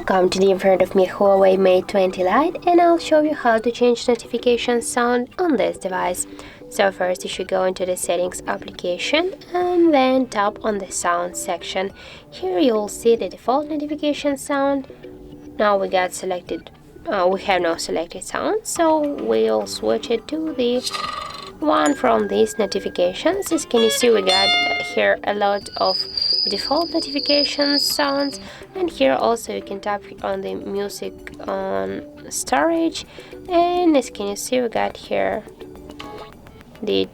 Welcome to the in front of me Huawei Mate 20 Lite, and I'll show you how to change notification sound on this device. So first you should go into the settings application and then tap on the sound section. Here you'll see the default notification sound. Now we got selected, we have no selected sound, so we'll switch it to the one from these notifications. As can you see, we got here a lot of default notification sounds, and here also you can tap on the music on storage, and as can you see, we got here the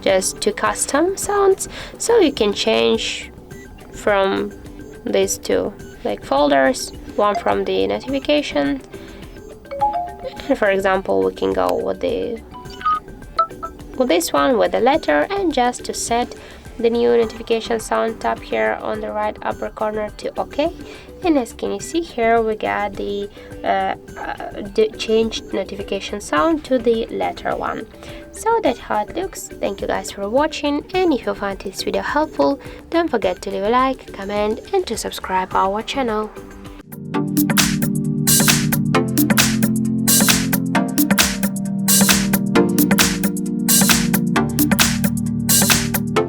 just two custom sounds, so you can change from these two like folders, one from the notification, and for example we can go with this one with the letter, and just to set the new notification sound, tap here on the right upper corner to OK, and as can you see here we got the changed notification sound to the letter one. So that's how it looks. Thank you guys for watching, and if you found this video helpful, don't forget to leave a like, comment and to subscribe our channel.